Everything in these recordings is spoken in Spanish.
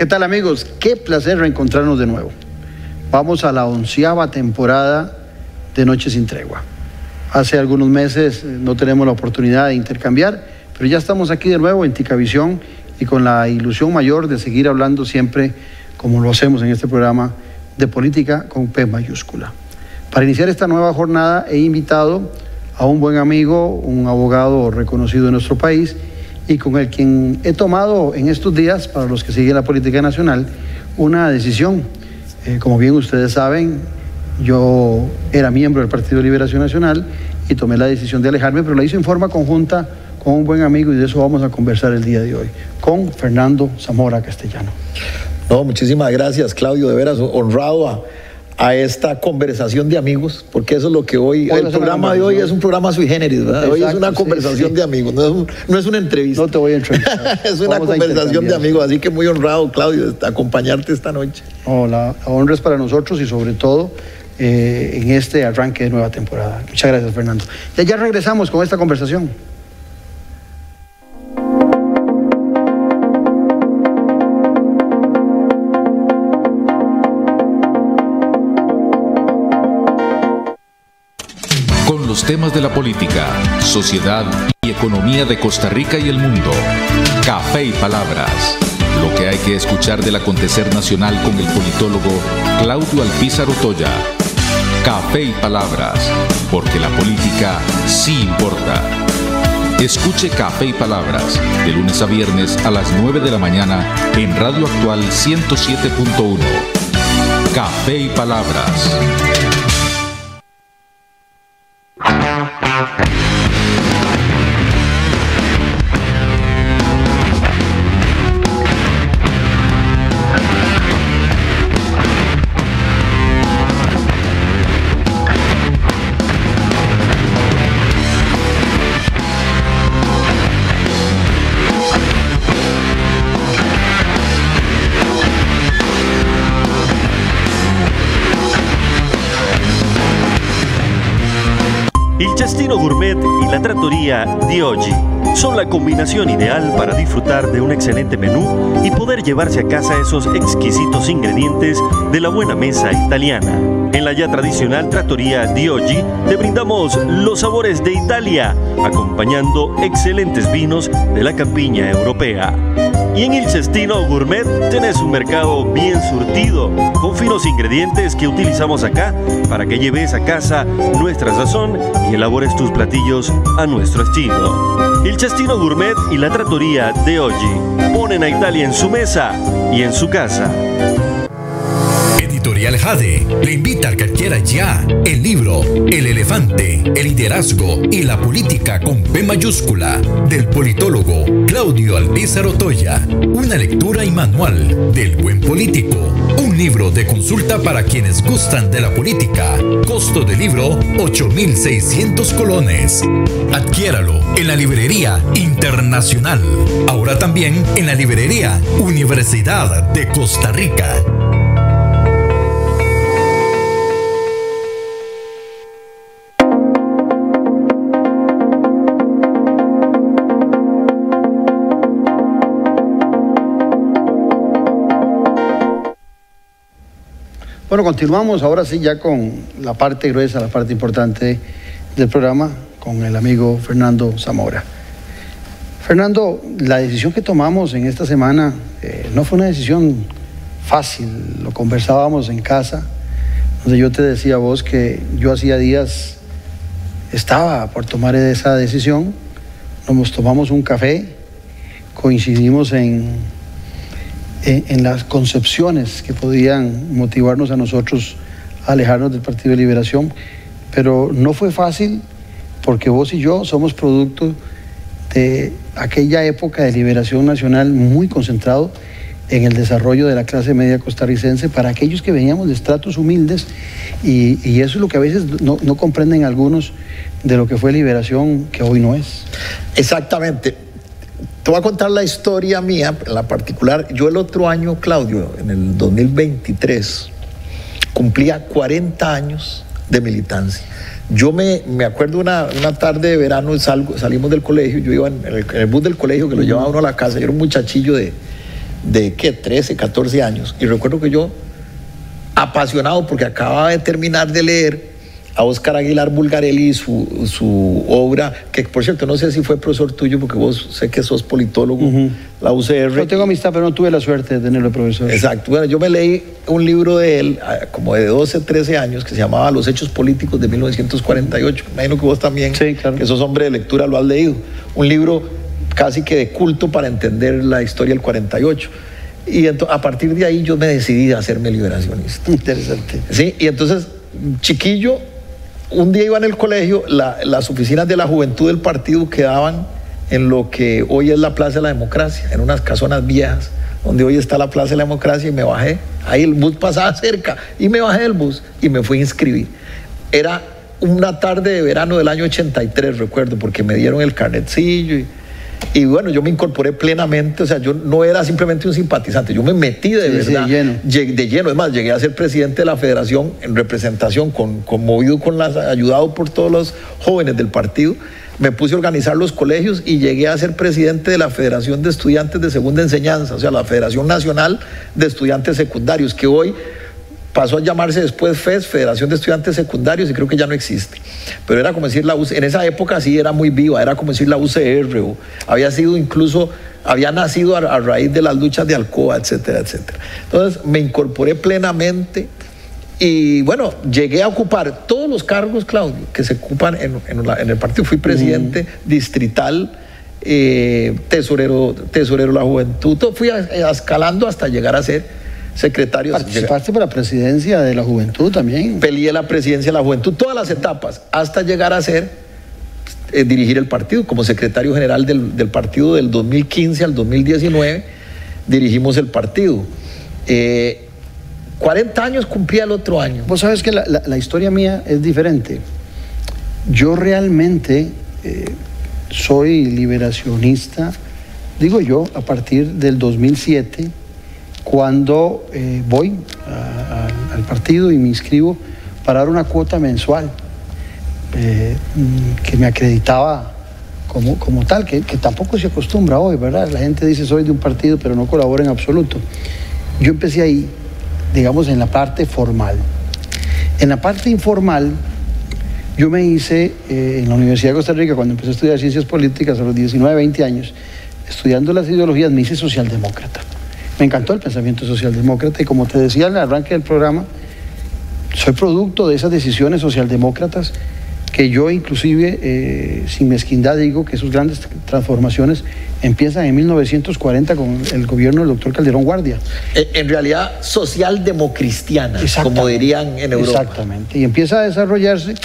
¿Qué tal, amigos? Qué placer reencontrarnos de nuevo. Vamos a la 11ª temporada de Noche sin Tregua. Hace algunos meses no tenemos la oportunidad de intercambiar, pero ya estamos aquí de nuevo en Ticavisión y con la ilusión mayor de seguir hablando siempre, como lo hacemos en este programa, de política con P mayúscula. Para iniciar esta nueva jornada he invitado a un buen amigo, un abogado reconocido en nuestro país y con el quien he tomado en estos días, para los que siguen la política nacional, una decisión. Como bien ustedes saben, yo era miembro del Partido de Liberación Nacional y tomé la decisión de alejarme, pero la hice en forma conjunta con un buen amigo y de eso vamos a conversar el día de hoy, con Fernando Zamora Castellano. No, muchísimas gracias, Claudio, de veras honrado a esta conversación de amigos, porque eso es lo que hoy el programa de hoy es un programa sui generis, ¿verdad? Exacto, hoy es una conversación de amigos, no es una entrevista. No te voy a entrevistar. Es una conversación de amigos, así que muy honrado, Claudio, de acompañarte esta noche. No, la honra es para nosotros y sobre todo en este arranque de nueva temporada. Muchas gracias, Fernando. Ya regresamos con esta conversación. Los temas de la política, sociedad y economía de Costa Rica y el mundo. Café y Palabras. Lo que hay que escuchar del acontecer nacional con el politólogo Claudio Alpizar Otoya. Café y Palabras, porque la política sí importa. Escuche Café y Palabras de lunes a viernes a las 9 de la mañana en Radio Actual 107.1. Café y Palabras. Il Cestino Gourmet y la Trattoria di Oggi son la combinación ideal para disfrutar de un excelente menú y poder llevarse a casa esos exquisitos ingredientes de la buena mesa italiana. En la ya tradicional Trattoria di Oggi te brindamos los sabores de Italia, acompañando excelentes vinos de la campiña europea. Y en Il Cestino Gourmet tenés un mercado bien surtido, con finos ingredientes que utilizamos acá para que lleves a casa nuestra sazón y elabores tus platillos a nuestro estilo. Il Cestino Gourmet y la Trattoria di Oggi ponen a Italia en su mesa y en su casa. Editorial Jade le invita a que adquiera ya el libro El Elefante, el liderazgo y la política con P mayúscula del politólogo Claudio Alpizar Otoya. Una lectura y manual del buen político. Un libro de consulta para quienes gustan de la política. Costo del libro 8.600 colones. Adquiéralo en la librería Internacional. Ahora también en la librería Universidad de Costa Rica. Bueno, continuamos ahora sí ya con la parte gruesa, la parte importante del programa, con el amigo Fernando Zamora. Fernando, la decisión que tomamos en esta semana no fue una decisión fácil, lo conversábamos en casa, donde yo te decía a vos que yo hacía días estaba por tomar esa decisión, nos tomamos un café, coincidimos en las concepciones que podían motivarnos a nosotros a alejarnos del Partido de Liberación, pero no fue fácil porque vos y yo somos producto de aquella época de liberación nacional muy concentrado en el desarrollo de la clase media costarricense para aquellos que veníamos de estratos humildes y eso es lo que a veces no comprenden algunos de lo que fue liberación que hoy no es. Exactamente. Te voy a contar la historia mía, la particular. Yo el otro año, Claudio, en el 2023, cumplía 40 años de militancia. Yo me acuerdo una tarde de verano, salimos del colegio, yo iba en el bus del colegio que lo llevaba uno a la casa, yo era un muchachillo de de ¿qué? 13, 14 años. Y recuerdo que yo, apasionado porque acababa de terminar de leer a Óscar Aguilar Bulgarelli su obra, que por cierto no sé si fue profesor tuyo porque vos sé que sos politólogo, la UCR. Yo tengo amistad, pero no tuve la suerte de tenerlo de profesor. Exacto. Bueno, yo me leí un libro de él como de 12, 13 años que se llamaba Los Hechos Políticos de 1948. Imagino que vos también, sí, claro, que sos hombre de lectura, lo has leído. Un libro casi que de culto para entender la historia del 48. Y a partir de ahí yo me decidí a hacerme liberacionista. Interesante. Sí, y entonces, chiquillo, un día iba en el colegio, las oficinas de la juventud del partido quedaban en lo que hoy es la Plaza de la Democracia, en unas casonas viejas, donde hoy está la Plaza de la Democracia, y me bajé. Ahí el bus pasaba cerca, y me bajé del bus y me fui a inscribir. Era una tarde de verano del año 83, recuerdo, porque me dieron el carnetcillo y bueno, yo me incorporé plenamente. O sea, yo no era simplemente un simpatizante, yo me metí de verdad, de lleno. Es más, llegué a ser presidente de la federación en representación, conmovido ayudado por todos los jóvenes del partido. Me puse a organizar los colegios y llegué a ser presidente de la Federación de Estudiantes de Segunda Enseñanza, o sea, la Federación Nacional de Estudiantes Secundarios, que hoy pasó a llamarse después FES, Federación de Estudiantes Secundarios, y creo que ya no existe. Pero era como decir la UCR, en esa época sí era muy viva, era como decir la UCR, o había nacido a raíz de las luchas de Alcoa, etcétera, etcétera. Entonces me incorporé plenamente y bueno, llegué a ocupar todos los cargos, Claudio, que se ocupan en el partido. Fui presidente distrital, tesorero de la juventud, fui escalando hasta llegar a ser secretario. Participaste por la presidencia de la juventud también. Peleé la presidencia de la juventud, todas las etapas, hasta llegar a ser dirigir el partido. Como secretario general del partido del 2015 al 2019, dirigimos el partido. 40 años cumplía el otro año. Vos sabes que la historia mía es diferente. Yo realmente soy liberacionista, digo yo, a partir del 2007, cuando voy al partido y me inscribo para dar una cuota mensual que me acreditaba como tal, que tampoco se acostumbra hoy, ¿verdad? La gente dice soy de un partido pero no colabora en absoluto. Yo empecé ahí, digamos, en la parte formal. En la parte informal, yo me hice en la Universidad de Costa Rica, cuando empecé a estudiar ciencias políticas a los 19, 20 años, estudiando las ideologías, me hice socialdemócrata. Me encantó el pensamiento socialdemócrata y, como te decía en el arranque del programa, soy producto de esas decisiones socialdemócratas que yo inclusive, sin mezquindad, digo que sus grandes transformaciones empiezan en 1940 con el gobierno del doctor Calderón Guardia. En realidad socialdemocristiana, como dirían en Europa. Exactamente, y empieza a desarrollarse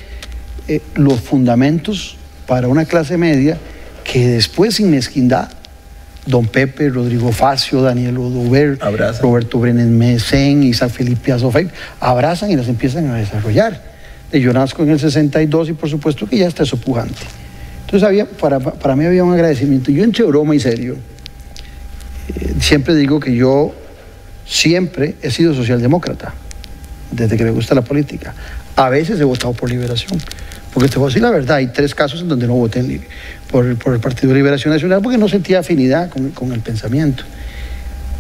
los fundamentos para una clase media que después, sin mezquindad, Don Pepe, Rodrigo Facio, Daniel Oduber, Roberto Brenes Mesén, Isaac Felipe Azofay, abrazan y las empiezan a desarrollar. Yo nazco en el 62 y por supuesto que ya está eso pujante. Entonces para mí había un agradecimiento. Yo, entre broma y serio, siempre digo que yo siempre he sido socialdemócrata, desde que me gusta la política. A veces he votado por Liberación, porque te voy a decir la verdad, hay 3 casos en donde no voté por el Partido de Liberación Nacional porque no sentía afinidad con el pensamiento.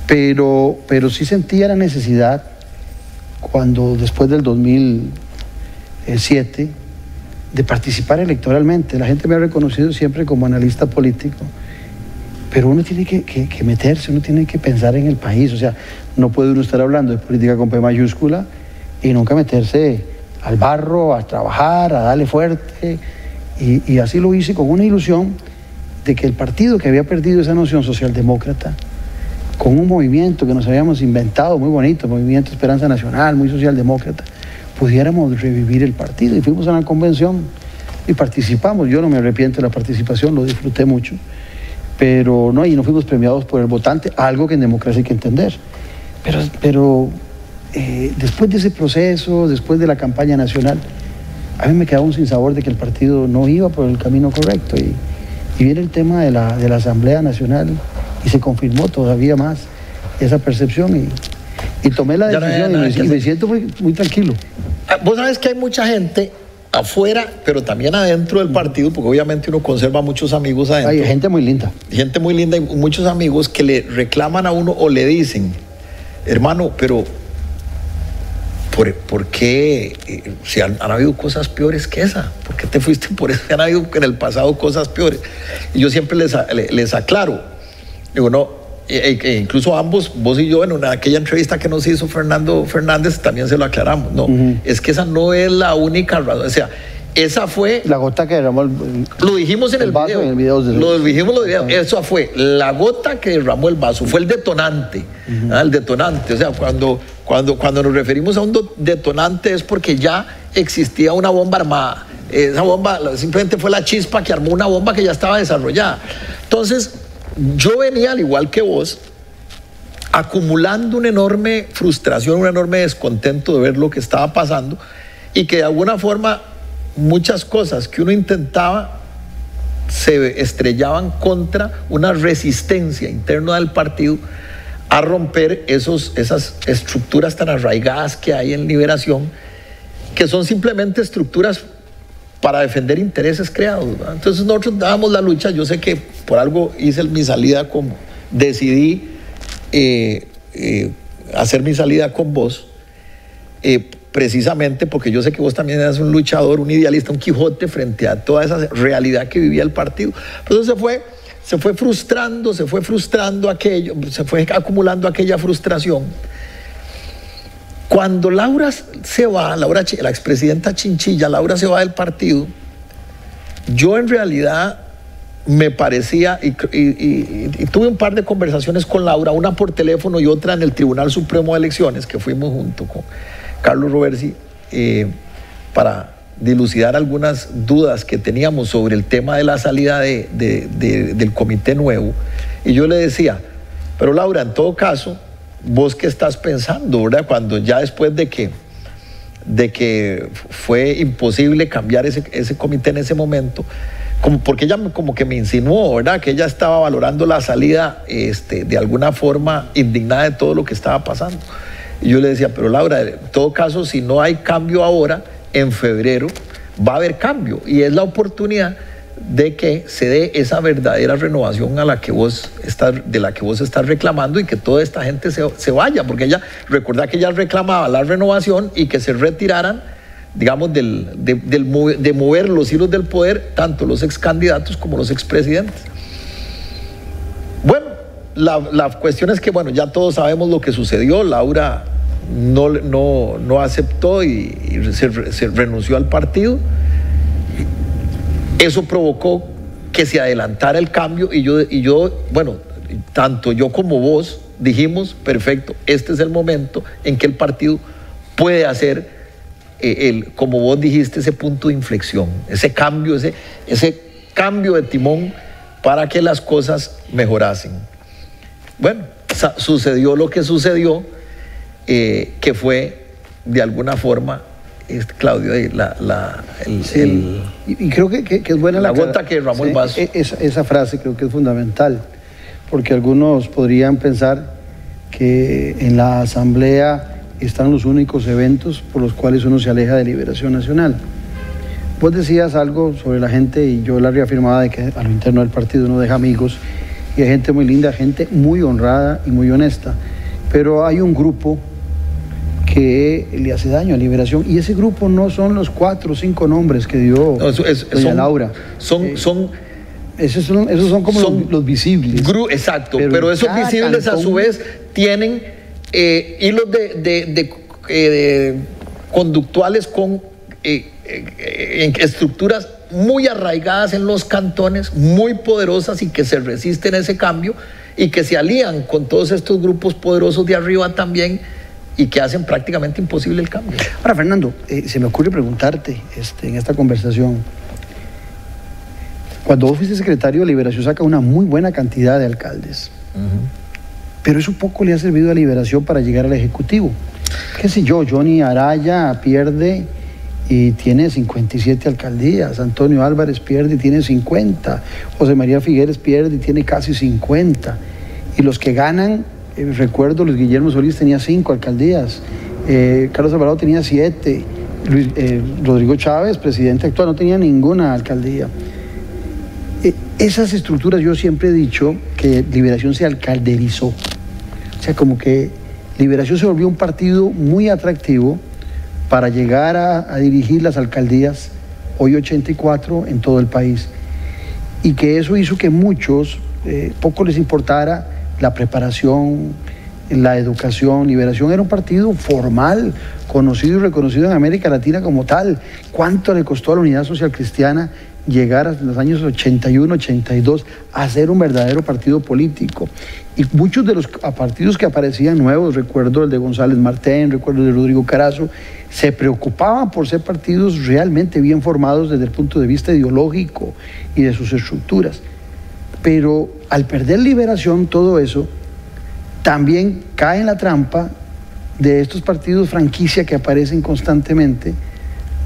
Pero sí sentía la necesidad, cuando después del 2007, de participar electoralmente. La gente me ha reconocido siempre como analista político, pero uno tiene que meterse, uno tiene que pensar en el país. O sea, no puede uno estar hablando de política con P mayúscula y nunca meterse al barro, a trabajar, a darle fuerte. Y así lo hice con una ilusión de que el partido que había perdido esa noción socialdemócrata, con un movimiento que nos habíamos inventado muy bonito, Movimiento Esperanza Nacional, muy socialdemócrata, pudiéramos revivir el partido. Y fuimos a una convención y participamos. Yo no me arrepiento de la participación, lo disfruté mucho, pero no, y no fuimos premiados por el votante, algo que en democracia hay que entender. Pero después de ese proceso, después de la campaña nacional, a mí me quedaba un sinsabor de que el partido no iba por el camino correcto, y viene el tema de la Asamblea Nacional y se confirmó todavía más esa percepción y tomé la decisión y me siento muy tranquilo. Vos sabes que hay mucha gente afuera, pero también adentro del partido, porque obviamente uno conserva muchos amigos adentro. Hay gente muy linda. Gente muy linda y muchos amigos que le reclaman a uno o le dicen, hermano, pero ¿por qué si han habido cosas peores que esa? ¿Por qué te fuiste por eso? Han habido en el pasado cosas peores. Y yo siempre les aclaro, digo, no, incluso ambos, vos y yo, en aquella entrevista que nos hizo Fernando Fernández, también se lo aclaramos. No, es que esa no es la única razón. O sea, esa fue... La gota que derramó lo dijimos en el vaso, video. en el video lo dijimos en el video. Esa fue la gota que derramó el vaso. Fue el detonante. El detonante. O sea, cuando nos referimos a un detonante es porque ya existía una bomba armada. Esa bomba simplemente fue la chispa que armó una bomba que ya estaba desarrollada. Entonces, yo venía, al igual que vos, acumulando una enorme frustración, un enorme descontento de ver lo que estaba pasando y que de alguna forma muchas cosas que uno intentaba se estrellaban contra una resistencia interna del partido a romper esas estructuras tan arraigadas que hay en Liberación, que son simplemente estructuras para defender intereses creados, ¿verdad? Entonces nosotros dábamos la lucha. Yo sé que por algo hice mi salida decidí hacer mi salida con vos, precisamente porque yo sé que vos también eras un luchador, un idealista, un Quijote frente a toda esa realidad que vivía el partido. Entonces se fue frustrando aquello, se fue acumulando aquella frustración. Cuando Laura se va, la expresidenta Chinchilla, Laura se va del partido, yo en realidad me parecía, y tuve un par de conversaciones con Laura, una por teléfono y otra en el Tribunal Supremo de Elecciones, que fuimos junto con Carlos Roversi, para dilucidar algunas dudas que teníamos sobre el tema de la salida del comité nuevo. Y yo le decía, pero Laura, en todo caso, ¿vos qué estás pensando, verdad? Cuando ya después de que fue imposible cambiar ese comité en ese momento, porque ella como que me insinuó, ¿verdad?, que ella estaba valorando la salida de alguna forma indignada de todo lo que estaba pasando. Y yo le decía, pero Laura, en todo caso, si no hay cambio ahora, en febrero va a haber cambio, y es la oportunidad de que se dé esa verdadera renovación de la que vos estás reclamando, y que toda esta gente se vaya, porque recordá que ella reclamaba la renovación y que se retiraran, digamos, de mover los hilos del poder, tanto los ex candidatos como los expresidentes. Bueno, la cuestión es que, bueno, ya todos sabemos lo que sucedió. Laura no aceptó y se renunció al partido. Eso provocó que se adelantara el cambio, y yo, bueno, tanto yo como vos dijimos, perfecto, este es el momento en que el partido puede hacer, como vos dijiste, ese punto de inflexión, ese cambio de timón para que las cosas mejorasen. Bueno, sucedió lo que sucedió, que fue de alguna forma, Claudio, y creo que es buena la gota que derramó el vaso. Esa frase creo que es fundamental, porque algunos podrían pensar que en la Asamblea están los únicos eventos por los cuales uno se aleja de Liberación Nacional. Vos decías algo sobre la gente, y yo la reafirmaba, de que a lo interno del partido uno deja amigos, y hay gente muy linda, gente muy honrada y muy honesta, pero hay un grupo que le hace daño a Liberación, y ese grupo no son los 4 o 5 nombres que dio doña Laura. Esos son como los visibles. Exacto, pero esos visibles a su vez tienen hilos conductuales con estructuras muy arraigadas en los cantones, muy poderosas, y que se resisten a ese cambio, y que se alían con todos estos grupos poderosos de arriba también, y que hacen prácticamente imposible el cambio. Ahora, Fernando, se me ocurre preguntarte en esta conversación, cuando vos fuiste secretario de Liberación saca una muy buena cantidad de alcaldes, pero eso poco le ha servido a Liberación para llegar al Ejecutivo. ¿Qué sé yo? Johnny Araya pierde y tiene 57 alcaldías, Antonio Álvarez pierde y tiene 50, José María Figueres pierde y tiene casi 50, y los que ganan, recuerdo, Luis Guillermo Solís tenía 5 alcaldías, Carlos Alvarado tenía 7, Rodrigo Chávez, presidente actual, no tenía ninguna alcaldía. Esas estructuras, yo siempre he dicho que Liberación se alcalderizó. O sea, como que Liberación se volvió un partido muy atractivo para llegar a dirigir las alcaldías, hoy 84, en todo el país. Y que eso hizo que muchos, poco les importara la preparación, la educación. Liberación era un partido formal, conocido y reconocido en América Latina como tal. ¿Cuánto le costó a la Unidad Social Cristiana llegar a los años 81, 82 a ser un verdadero partido político? Y muchos de los partidos que aparecían nuevos, recuerdo el de González Martén, recuerdo el de Rodrigo Carazo, se preocupaban por ser partidos realmente bien formados desde el punto de vista ideológico y de sus estructuras. Pero al perder Liberación, todo eso también cae en la trampa de estos partidos franquicia que aparecen constantemente,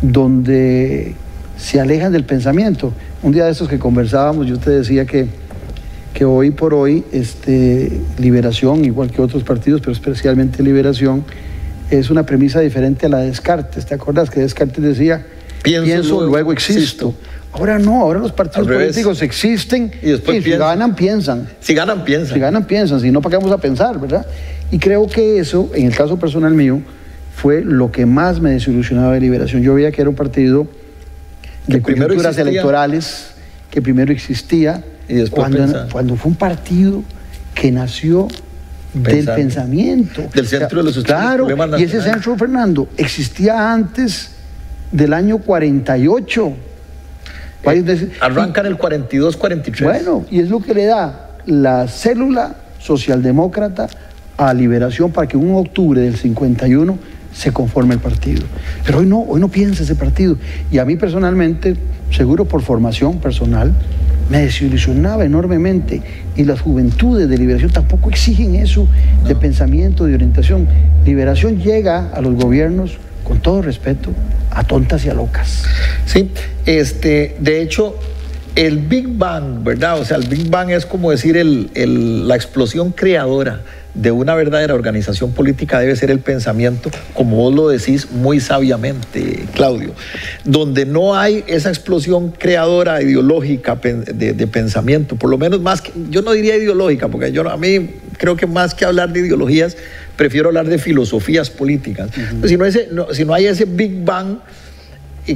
donde se alejan del pensamiento. Un día de estos que conversábamos, yo te decía que hoy por hoy Liberación, igual que otros partidos, pero especialmente Liberación, es una premisa diferente a la de Descartes. ¿Te acuerdas que Descartes decía, pienso luego existo? Ahora no, ahora los partidos políticos existen y después si ganan, piensan. Si ganan, piensan. Si ganan, piensan. Si no, ¿para qué vamos a pensar, verdad? Y creo que eso, en el caso personal mío, fue lo que más me desilusionaba de Liberación. Yo veía que era un partido de coyunturas electorales, que primero existía, y después cuando fue un partido que nació del pensamiento. Del centro de los estudios. Claro, y ese centro, Fernando, existía antes del año 48. Arrancan el 42, 43. Bueno, y es lo que le da la célula socialdemócrata a Liberación para que en octubre del 51 se conforme el partido. Pero hoy no piensa ese partido. Y a mí personalmente, seguro por formación personal, me desilusionaba enormemente. Y las juventudes de Liberación tampoco exigen eso de pensamiento, de orientación. Liberación llega a los gobiernos, con todo respeto, a tontas y a locas. Sí, de hecho, el Big Bang, ¿verdad? O sea, el Big Bang es como decir la explosión creadora de una verdadera organización política debe ser el pensamiento, como vos lo decís muy sabiamente, Claudio. Donde no hay esa explosión creadora ideológica de pensamiento, por lo menos más que, yo no diría ideológica, porque a mí creo que más que hablar de ideologías, prefiero hablar de filosofías políticas. Si no hay ese Big Bang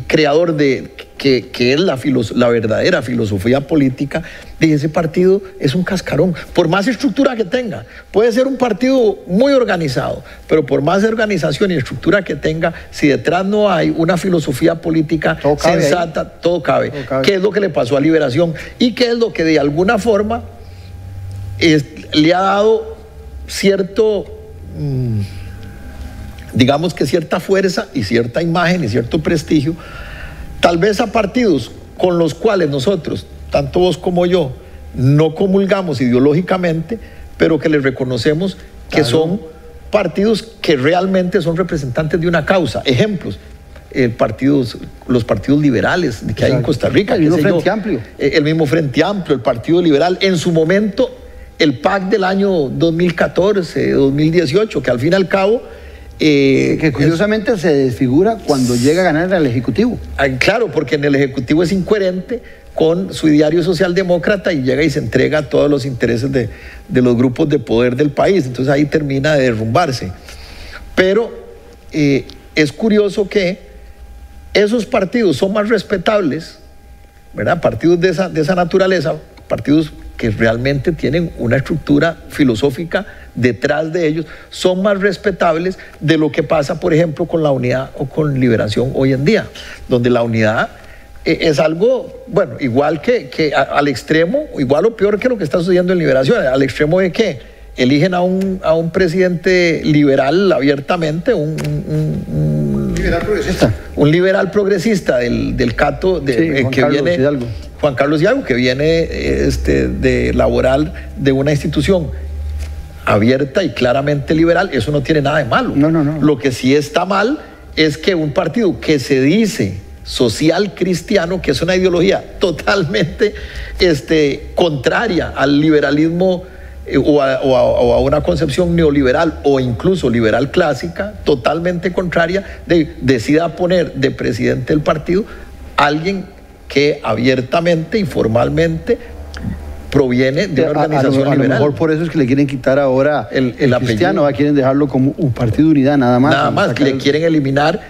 creador que es la verdadera filosofía política, de ese partido es un cascarón, por más estructura que tenga. Puede ser un partido muy organizado, pero por más organización y estructura que tenga, si detrás no hay una filosofía política sensata, todo cabe. ¿Qué es lo que le pasó a Liberación? Y qué es lo que de alguna forma le ha dado cierto, digamos que cierta fuerza y cierta imagen y cierto prestigio, tal vez a partidos con los cuales nosotros, tanto vos como yo, no comulgamos ideológicamente, pero que les reconocemos que son partidos que realmente son representantes de una causa. Ejemplos, los partidos liberales que hay en Costa Rica. El mismo Frente Amplio. El mismo Frente Amplio, el Partido Liberal, en su momento el PAC del año 2014, 2018, que al fin y al cabo... que curiosamente se desfigura cuando llega a ganar al Ejecutivo. Claro, porque en el Ejecutivo es incoherente con su ideario socialdemócrata y llega y se entrega a todos los intereses de los grupos de poder del país. Entonces ahí termina de derrumbarse. Pero es curioso que esos partidos son más respetables, ¿verdad? Partidos de esa naturaleza, partidos que realmente tienen una estructura filosófica detrás de ellos, son más respetables de lo que pasa, por ejemplo, con la Unidad o con Liberación hoy en día, donde la unidad es algo, bueno, igual que al extremo, igual o peor que lo que está sucediendo en Liberación, al extremo de que eligen a un presidente liberal abiertamente, un liberal progresista. Un liberal progresista del Cato, Juan Carlos Hidalgo, que viene de laboral de una institución abierta y claramente liberal. Eso no tiene nada de malo. No. Lo que sí está mal es que un partido que se dice social cristiano, que es una ideología totalmente contraria al liberalismo o a una concepción neoliberal o incluso liberal clásica, totalmente contraria, decida poner de presidente del partido a alguien que abiertamente y formalmente proviene de una organización liberal. A lo mejor por eso es que le quieren quitar ahora el cristiano, quieren dejarlo como un partido de unidad, nada más. Nada más, que le quieren eliminar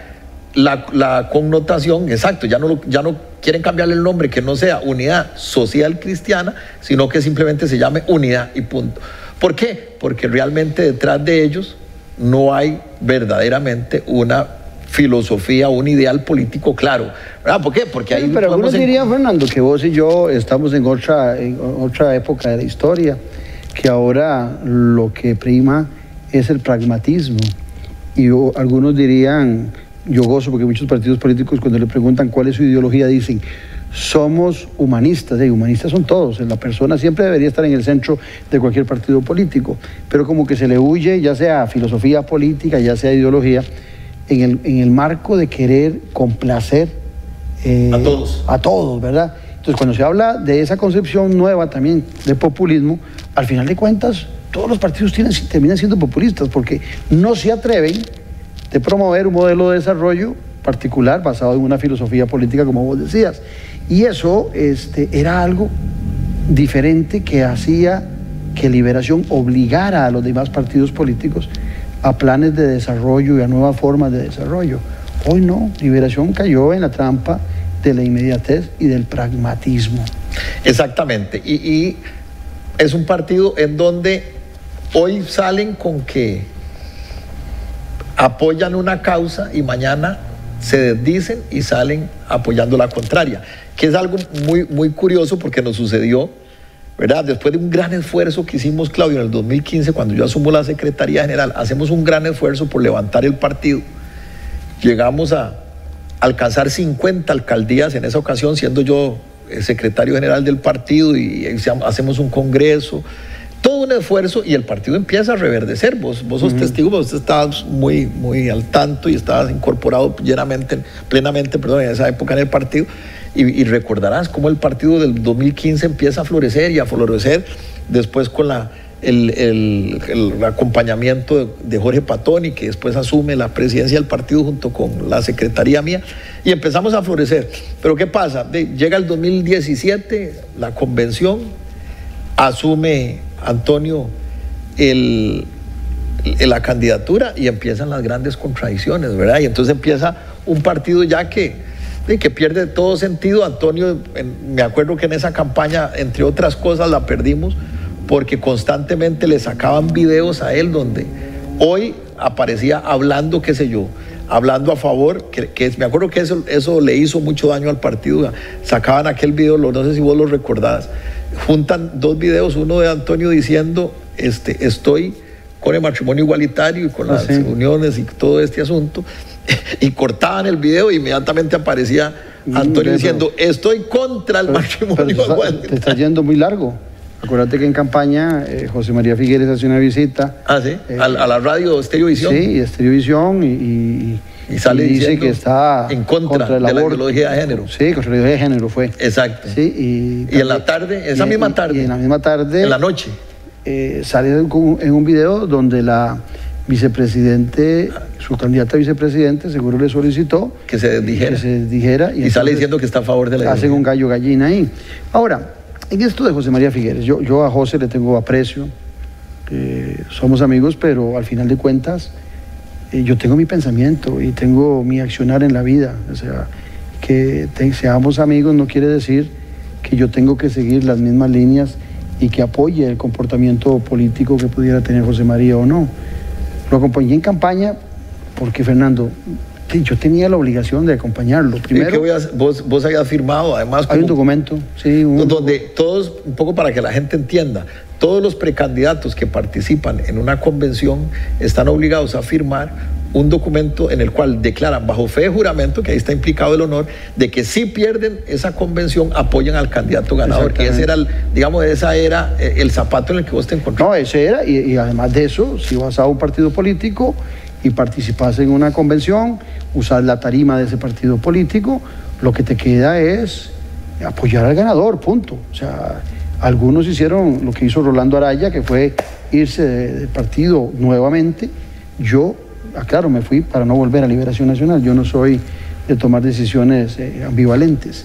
la connotación, exacto, ya no quieren cambiarle el nombre, que no sea Unidad Social Cristiana, sino que simplemente se llame Unidad y punto. ¿Por qué? Porque realmente detrás de ellos no hay verdaderamente una filosofía, un ideal político claro. ¿Verdad? ¿Por qué? Porque ahí pero algunos dirían, Fernando, que vos y yo estamos en otra época de la historia, que ahora lo que prima es el pragmatismo. Y algunos dirían, yo gozo porque muchos partidos políticos cuando le preguntan cuál es su ideología dicen, somos humanistas, y humanistas son todos, la persona siempre debería estar en el centro de cualquier partido político, pero como que se le huye, ya sea filosofía política, ya sea ideología, en el marco de querer complacer a todos, ¿verdad? Entonces cuando se habla de esa concepción nueva también de populismo, al final de cuentas todos los partidos terminan siendo populistas porque no se atreven de promover un modelo de desarrollo particular basado en una filosofía política, como vos decías. Y eso era algo diferente que hacía que Liberación obligara a los demás partidos políticos a planes de desarrollo y a nuevas formas de desarrollo. Hoy no, Liberación cayó en la trampa de la inmediatez y del pragmatismo. Exactamente, y es un partido en donde hoy salen con que apoyan una causa y mañana se desdicen y salen apoyando la contraria, que es algo muy, muy curioso porque nos sucedió, ¿verdad? Después de un gran esfuerzo que hicimos, Claudio, en el 2015, cuando yo asumo la Secretaría General, hacemos un gran esfuerzo por levantar el partido. Llegamos a alcanzar 50 alcaldías en esa ocasión, siendo yo el secretario general del partido, y hacemos un congreso, todo un esfuerzo, y el partido empieza a reverdecer. Vos sos testigo, vos estabas muy, muy al tanto y estabas incorporado plenamente en esa época en el partido, y recordarás cómo el partido del 2015 empieza a florecer y a florecer después con el acompañamiento de Jorge Patoni, que después asume la presidencia del partido junto con la secretaría mía, y empezamos a florecer. Pero ¿qué pasa? Llega el 2017, la convención, asume Antonio la candidatura y empiezan las grandes contradicciones, ¿verdad? Y entonces empieza un partido ya que pierde todo sentido. Antonio, me acuerdo que en esa campaña, entre otras cosas, la perdimos porque constantemente le sacaban videos a él donde hoy aparecía hablando, qué sé yo, hablando a favor, que me acuerdo que eso le hizo mucho daño al partido. Sacaban aquel video, no sé si vos lo recordás, juntan dos videos, uno de Antonio diciendo estoy con el matrimonio igualitario y con las uniones y todo este asunto, y cortaban el video e inmediatamente aparecía Antonio diciendo estoy contra el matrimonio igualitario. Te está yendo muy largo. Acuérdate que en campaña José María Figueres hace una visita. ¿Ah, sí? ¿A la radio Estereovisión? Sí, Estereovisión, y sale y dice que está en contra de la ideología de género. Sí, contra la ideología de género fue. Exacto. Sí, y en la tarde, esa misma tarde. Y en la misma tarde. En la noche. Sale en un video donde la vicepresidente, su candidata a vicepresidente, seguro le solicitó que se dijera. Y sale diciendo que está a favor de la hacen un gallo gallina ahí. Ahora, en esto de José María Figueres, yo a José le tengo aprecio, somos amigos, pero al final de cuentas yo tengo mi pensamiento y tengo mi accionar en la vida. O sea, que seamos amigos no quiere decir que yo tengo que seguir las mismas líneas y que apoye el comportamiento político que pudiera tener José María o no. Lo acompañé en campaña porque, Fernando, yo tenía la obligación de acompañarlo. Primero, vos habías firmado, además... Hay un documento, sí. Donde todos, un poco para que la gente entienda, todos los precandidatos que participan en una convención están obligados a firmar un documento en el cual declaran bajo fe de juramento, que ahí está implicado el honor, de que si pierden esa convención apoyan al candidato ganador. Y ese era, esa era el zapato en el que vos te encontrabas. No, ese era, y además de eso, si vas a un partido político y participas en una convención, usar la tarima de ese partido político, lo que te queda es apoyar al ganador, punto. O sea, Algunos hicieron lo que hizo Rolando Araya, que fue irse del partido nuevamente. Yo, claro, me fui para no volver a Liberación Nacional. Yo no soy de tomar decisiones ambivalentes.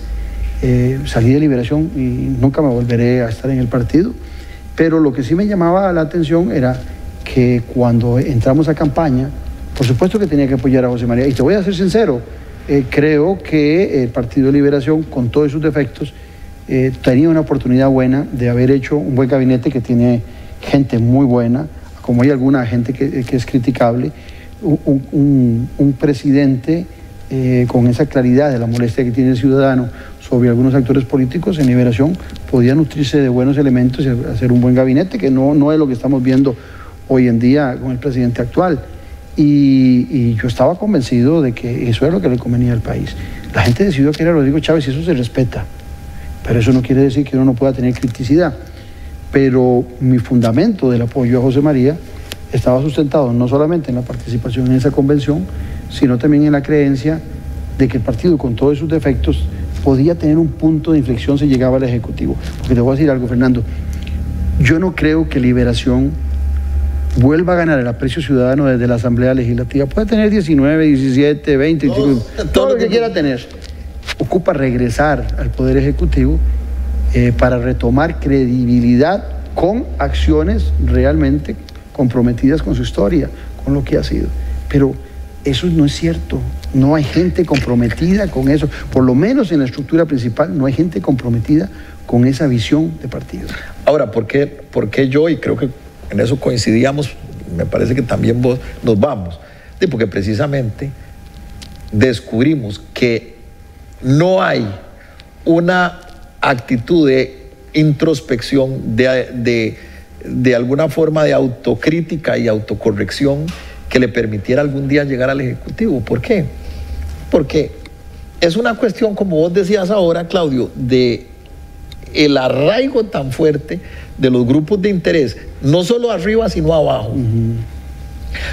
Salí de Liberación y nunca me volveré a estar en el partido. Pero lo que sí me llamaba la atención era que cuando entramos a campaña, por supuesto que tenía que apoyar a José María. Y te voy a ser sincero, creo que el Partido de Liberación, con todos sus defectos, tenía una oportunidad buena de haber hecho un buen gabinete que tiene gente muy buena, como hay alguna gente que es criticable, un presidente con esa claridad de la molestia que tiene el ciudadano sobre algunos actores políticos en Liberación podía nutrirse de buenos elementos y hacer un buen gabinete, que no es lo que estamos viendo hoy en día con el presidente actual. Y yo estaba convencido de que eso era lo que le convenía al país. La gente decidió que era Rodrigo Chávez y eso se respeta, pero eso no quiere decir que uno no pueda tener criticidad. Pero mi fundamento del apoyo a José María estaba sustentado no solamente en la participación en esa convención, sino también en la creencia de que el partido, con todos sus defectos, podía tener un punto de inflexión si llegaba al Ejecutivo. Porque te voy a decir algo, Fernando, yo no creo que Liberación vuelva a ganar el aprecio ciudadano desde la Asamblea Legislativa. Puede tener 19, 17, 20, todo lo que quiera tener. Ocupa regresar al Poder Ejecutivo para retomar credibilidad con acciones realmente comprometidas con su historia, con lo que ha sido. Pero eso no es cierto. No hay gente comprometida con eso. Por lo menos en la estructura principal no hay gente comprometida con esa visión de partido. Ahora, ¿por qué yo, y creo que en eso coincidíamos, me parece que también vos, nos vamos? Porque precisamente descubrimos que no hay una actitud de introspección, de alguna forma de autocrítica y autocorrección que le permitiera algún día llegar al Ejecutivo. ¿Por qué? Porque es una cuestión, como vos decías ahora, Claudio, de el arraigo tan fuerte de los grupos de interés, no solo arriba, sino abajo.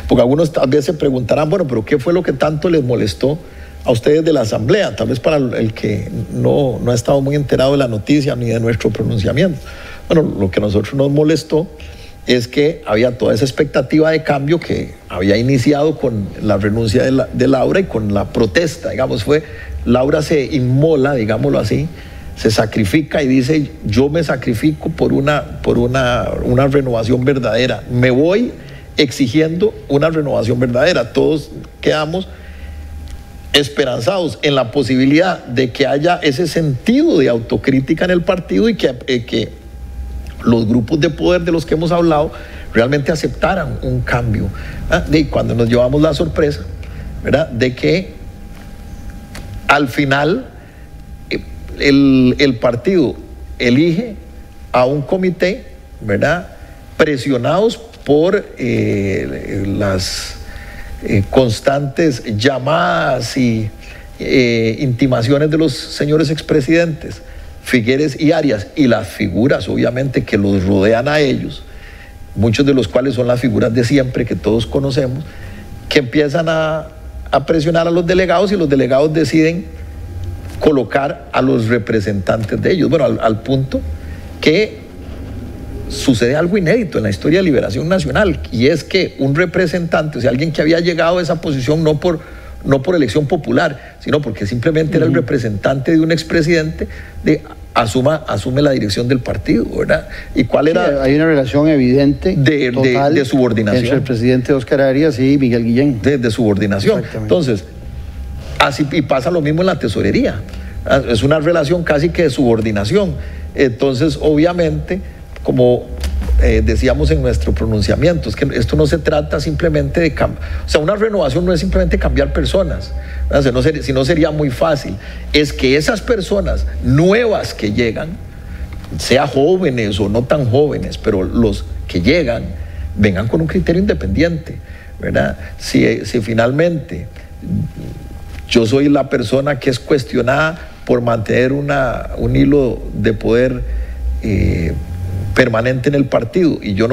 Porque algunos tal vez se preguntarán, bueno, pero ¿qué fue lo que tanto les molestó a ustedes de la Asamblea? Tal vez para el que no ha estado muy enterado de la noticia ni de nuestro pronunciamiento. Bueno, lo que a nosotros nos molestó es que había toda esa expectativa de cambio que había iniciado con la renuncia de Laura y con la protesta, digamos, Laura se inmola, digámoslo así, se sacrifica y dice, yo me sacrifico por una renovación verdadera, me voy exigiendo una renovación verdadera. Todos quedamos esperanzados en la posibilidad de que haya ese sentido de autocrítica en el partido y que los grupos de poder de los que hemos hablado realmente aceptaran un cambio. Y cuando nos llevamos la sorpresa, ¿verdad?, de que al final el partido elige a un comité, ¿verdad?, presionados por las constantes llamadas y intimaciones de los señores expresidentes Figueres y Arias, y las figuras obviamente que los rodean a ellos, muchos de los cuales son las figuras de siempre que todos conocemos, que empiezan a presionar a los delegados y los delegados deciden colocar a los representantes de ellos. Bueno, al punto que sucede algo inédito en la historia de Liberación Nacional, y es que un representante, o sea, alguien que había llegado a esa posición no por elección popular, sino porque simplemente era el representante de un expresidente, asume la dirección del partido, ¿verdad? ¿Y cuál era? Sí, hay una relación evidente de subordinación entre el presidente Óscar Arias y Miguel Guillén. De subordinación. Entonces, así, y pasa lo mismo en la tesorería. Es una relación casi que de subordinación. Entonces, obviamente, como decíamos en nuestro pronunciamiento, es que esto no se trata simplemente de cambiar, o sea, una renovación no es simplemente cambiar personas, si no sería muy fácil, es que esas personas nuevas que llegan, sea jóvenes o no tan jóvenes, pero los que llegan, vengan con un criterio independiente, ¿verdad? Si finalmente yo soy la persona que es cuestionada por mantener un hilo de poder permanente en el partido y yo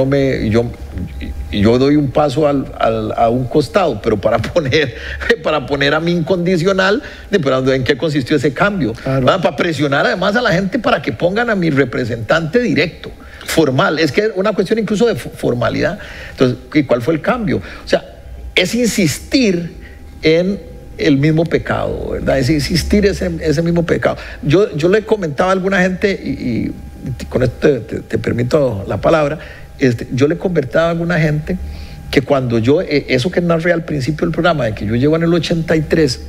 yo doy un paso a un costado, pero para poner a mi incondicional, pero ¿en qué consistió ese cambio? Claro. Para presionar además a la gente para que pongan a mi representante directo, formal. Es que es una cuestión incluso de formalidad. Entonces, ¿y cuál fue el cambio? O sea, es insistir en el mismo pecado, ¿verdad? Es insistir ese mismo pecado. Yo le comentaba a alguna gente, y con esto te permito la palabra, yo le comentaba a alguna gente que cuando eso que narré al principio del programa, de que yo llego en el 83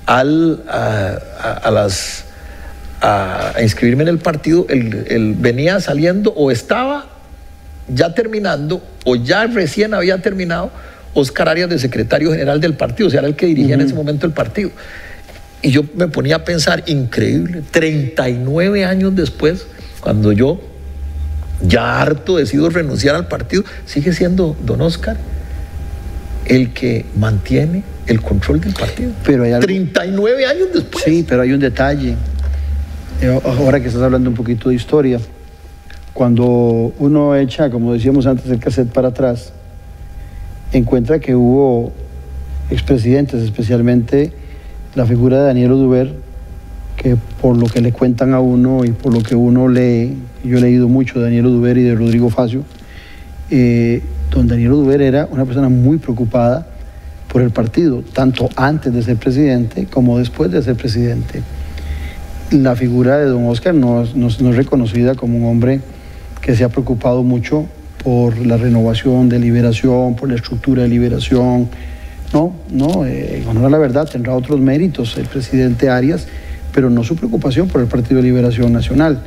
a inscribirme en el partido, él venía saliendo o estaba ya terminando o ya recién había terminado Oscar Arias de secretario general del partido, o sea, era el que dirigía en ese momento el partido. Y yo me ponía a pensar, increíble, 39 años después, cuando yo ya harto decido renunciar al partido, sigue siendo don Oscar el que mantiene el control del partido. Pero hay algo, 39 años después. Sí, pero hay un detalle. Ahora que estás hablando un poquito de historia, cuando uno echa, como decíamos antes, el cassette para atrás, encuentra que hubo expresidentes, especialmente la figura de Daniel Oduber, que por lo que le cuentan a uno y por lo que uno lee, yo he leído mucho de Daniel Oduber y de Rodrigo Facio, don Daniel Oduber era una persona muy preocupada por el partido, tanto antes de ser presidente como después de ser presidente. La figura de don Oscar no es reconocida como un hombre que se ha preocupado mucho por la renovación de Liberación, por la estructura de Liberación. En honor a la verdad, tendrá otros méritos el presidente Arias, pero no su preocupación por el Partido de Liberación Nacional.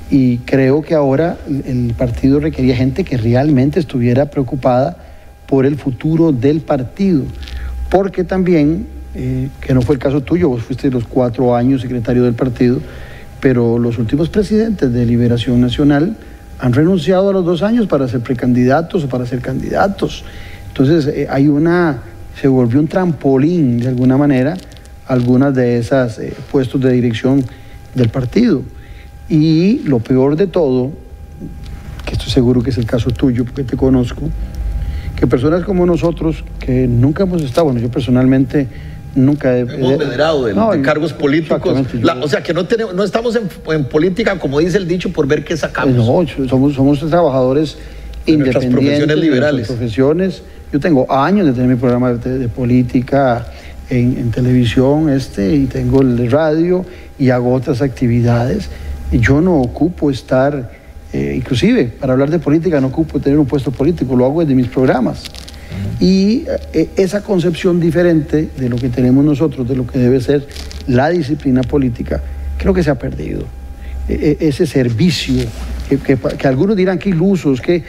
Y creo que ahora el partido requería gente que realmente estuviera preocupada por el futuro del partido, porque también, que no fue el caso tuyo, vos fuiste los 4 años secretario del partido, pero los últimos presidentes de Liberación Nacional han renunciado a los 2 años para ser precandidatos o para ser candidatos. Entonces se volvió un trampolín de alguna manera algunas de esas puestos de dirección del partido. Y lo peor de todo, que estoy seguro que es el caso tuyo porque te conozco, que personas como nosotros que nunca hemos estado, bueno, yo personalmente nunca hemos federado de cargos políticos, o sea que no estamos en política, como dice el dicho, por ver qué sacamos. No, somos trabajadores independientes de profesiones liberales. Profesiones. Yo tengo años de tener mi programa de política en televisión y tengo el de radio y hago otras actividades. Y yo no ocupo estar, inclusive para hablar de política no ocupo tener un puesto político, lo hago desde mis programas. Y esa concepción diferente de lo que tenemos nosotros, de lo que debe ser la disciplina política, creo que se ha perdido. Ese servicio, que algunos dirán que ilusos, que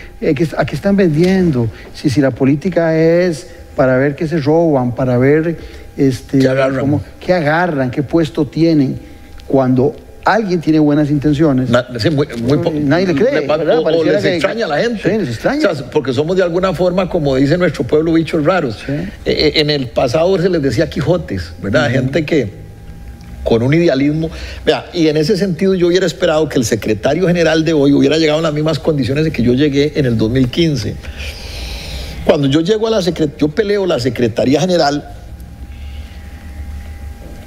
aquí están vendiendo, si la política es para ver qué se roban, para ver qué agarran, qué puesto tienen, cuando alguien tiene buenas intenciones. Nadie le cree, ¿verdad? O les extraña a la gente. Sí, les extraña. O sea, porque somos de alguna forma, como dice nuestro pueblo, bichos raros. Sí. En el pasado se les decía Quijotes, ¿verdad? Gente que con un idealismo. Vea, y en ese sentido yo hubiera esperado que el secretario general de hoy hubiera llegado en las mismas condiciones de que yo llegué en el 2015. Cuando yo llego yo peleo la Secretaría General,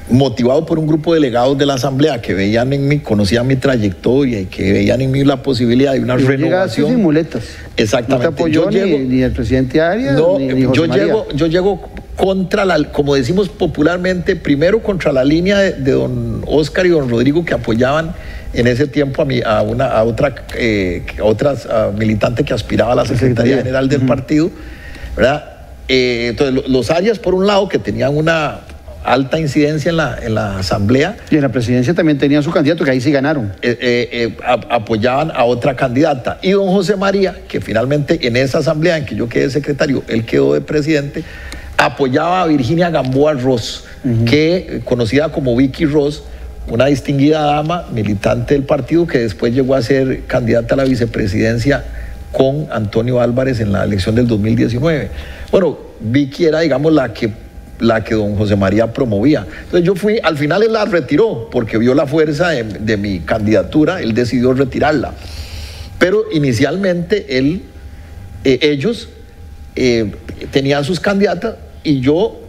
motivado por un grupo de delegados de la Asamblea que veían en mí, conocían mi trayectoria y que veían en mí la posibilidad de una renovación. Sin muletas. Exactamente. No te apoyó ni el presidente Arias, ni José María. Yo llego contra como decimos popularmente, primero contra la línea de don Oscar y don Rodrigo, que apoyaban en ese tiempo a otra militante que aspiraba a la Secretaría General del partido, ¿verdad? Entonces los Arias, por un lado, que tenían una alta incidencia en la Asamblea. Y en la presidencia también tenían su candidato, que ahí sí ganaron. Apoyaban a otra candidata. Y don José María, que finalmente en esa Asamblea en que yo quedé secretario, él quedó de presidente, apoyaba a Virginia Gamboa Ross, que conocida como Vicky Ross, una distinguida dama, militante del partido, que después llegó a ser candidata a la vicepresidencia con Antonio Álvarez en la elección del 2019. Bueno, Vicky era, digamos, la que don José María promovía. Entonces yo fui, al final él la retiró, porque vio la fuerza de mi candidatura, él decidió retirarla. Pero inicialmente ellos tenían sus candidatas y yo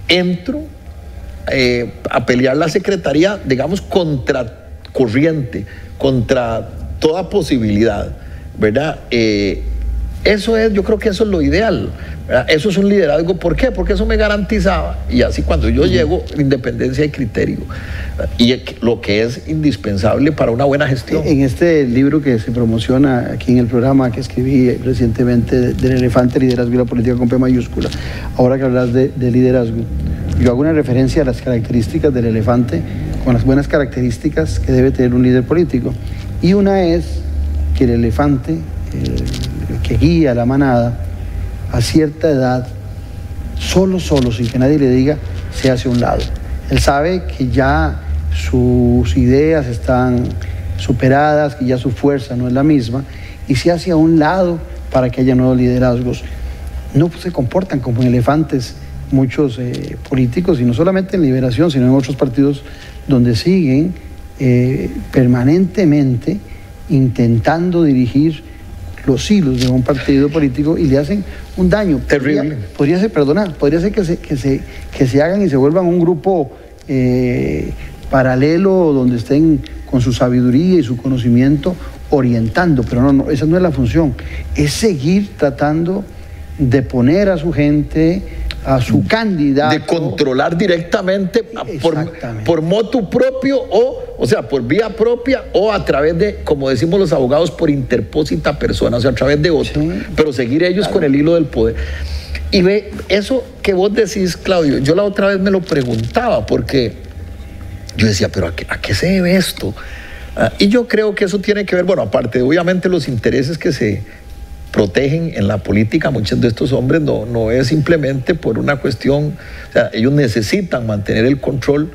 entro a pelear la secretaría, digamos, contra corriente, contra toda posibilidad, ¿verdad? Eso es, yo creo que eso es lo ideal, ¿verdad? Eso es un liderazgo. ¿Por qué? Porque eso me garantizaba, y así cuando yo llego, independencia de criterio, ¿verdad? Y lo que es indispensable para una buena gestión. En este libro que se promociona aquí en el programa que escribí recientemente, del elefante, liderazgo y la política con P mayúscula, ahora que hablas de liderazgo, yo hago una referencia a las características del elefante, con las buenas características que debe tener un líder político. Y una es que el elefante, el que guía a la manada, a cierta edad, solo, sin que nadie le diga, se hace a un lado. Él sabe que ya sus ideas están superadas, que ya su fuerza no es la misma, y se hace a un lado para que haya nuevos liderazgos. No se comportan como elefantes muchos políticos, y no solamente en Liberación, sino en otros partidos donde siguen permanentemente intentando dirigir los hilos de un partido político y le hacen un daño terrible. Podría ser que se hagan y se vuelvan un grupo paralelo donde estén con su sabiduría y su conocimiento orientando, pero no, esa no es la función. Es seguir tratando de poner a su gente, a su candidato, de controlar directamente por motu propio, o sea, por vía propia, o a través de, como decimos los abogados, por interpósita persona, o sea, a través de otro, sí, pero seguir ellos, claro, con el hilo del poder. Y ve, eso que vos decís, Claudio, yo la otra vez me lo preguntaba, porque yo decía, pero ¿a qué se debe esto? Y yo creo que eso tiene que ver, bueno, aparte de obviamente los intereses que se protegen en la política, muchos de estos hombres no es simplemente por una cuestión, o sea, ellos necesitan mantener el control